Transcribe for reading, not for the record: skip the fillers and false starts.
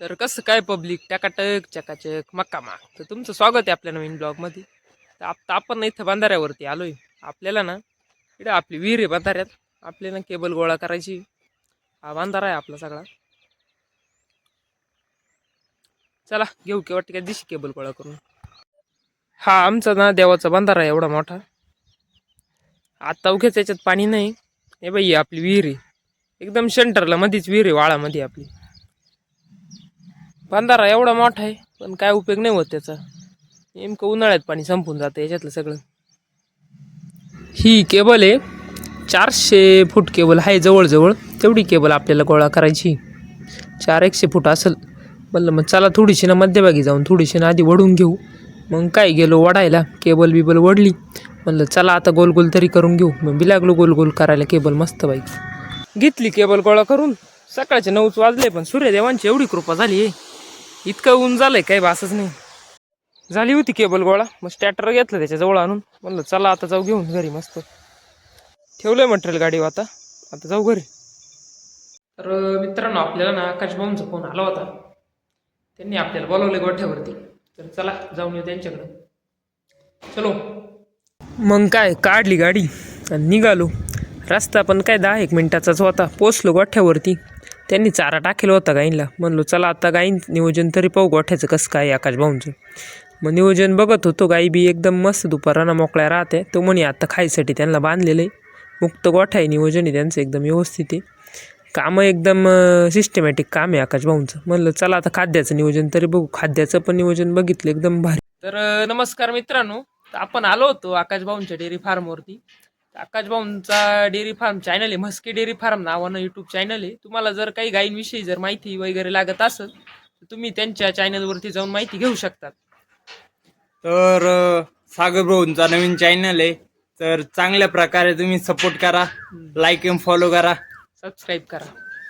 तर कसं काय पब्लिक टकाटक चकाचक मक्कामाक तर तुमचं स्वागत आहे आपल्या नवीन ब्लॉगमध्ये. तर आता आपण इथं बंधाऱ्यावरती आलोय. आपल्याला ना इकडे आपली विहीर आहे बंधाऱ्यात. आपल्याला केबल गोळा करायची. हा बंधारा आहे आपला सगळा. चला घेऊ किंवा काय दिशी केबल गोळा करून. हा आमचा ना देवाचा बंधारा आहे एवढा मोठा. आता उघ्याच याच्यात पाणी नाही. हे बाई आपली विहीर आहे एकदम सेंटरला मध्येच विहीर आहे वाळामध्ये आपली. बंधारा एवढा मोठा आहे पण काय उपयोग नाही होत त्याचा. नेमकं उन्हाळ्यात पाणी संपून जातं याच्यातलं सगळं. ही केबल आहे 400 फूट केबल आहे जवळजवळ. तेवढी केबल आपल्याला गोळा करायची. 400 फूट असेल. म्हणलं मग चला थोडीशी ना मध्यभागी जाऊन थोडीशी ना आधी वडून घेऊ. मग काय गेलो वडायला केबल बिबल वडली. म्हणलं चला आता गोल गोल तरी करून घेऊ. मग बी लागलो गोल गोल करायला केबल मस्त बाई. घेतली केबल गोळा करून. सकाळचे 9 वाजले पण सूर्यदेवांची एवढी कृपा झाली आहे. इतकं ऊन झालंय काही भासच नाही. झाली होती केबल गोळा. मग स्टॅटर घेतलं त्याच्याजवळ आणून. म्हणलं चला आता जाऊ घेऊन घरी मस्त. ठेवलंय मटेरियल गाडीवर आता जाऊ घरी. तर मित्रांनो आपल्याला ना आकाश भाऊंचा फोन आला होता. त्यांनी आपल्याला बोलवले गोठ्यावरती. तर चला जाऊन येऊ त्यांच्याकडे. चलो. मग काय काढली गाडी आणि निघालो. रस्ता पण काय 10-1 मिनिटाचाच होता. पोचलो गोठ्यावरती. त्यांनी चारा टाकेला होता गाईंना. म्हणलो चला आता गाईन नियोजन तरी पाहू गोठ्याचं कसं काय आकाश भाऊंचं. मग नियोजन बघत होतो. गाई बी एकदम मस्त दुपारानं मोकळ्या राहते. तो म्हणे आता खायसाठी त्यांना बांधलेलं आहे. मुक्त गोठा आहे. नियोजन आहे त्यांचं एकदम व्यवस्थित आहे. कामं एकदम सिस्टमॅटिक काम आहे आकाश भाऊंचं. म्हणलं चला आता खाद्याचं नियोजन तरी बघू. खाद्याचं पण नियोजन बघितलं एकदम भारी. तर नमस्कार मित्रांनो. आपण आलो होतो आकाश भाऊंच्या डेअरी फार्मवरती. आकाश भाऊंचा डेअरी फार्म चॅनल आहे. म्हस्के डेअरी फार्म नावानं यूट्यूब चॅनल आहे. तुम्हाला जर काही गायींविषयी जर माहिती वगैरे लागत असेल तर तुम्ही त्यांच्या चॅनलवरती जाऊन माहिती घेऊ शकतात. तर सागर भाऊंचा नवीन चॅनल आहे. तर चांगल्या प्रकारे तुम्ही सपोर्ट करा, लाईक आणि फॉलो करा. सबस्क्राईब करा.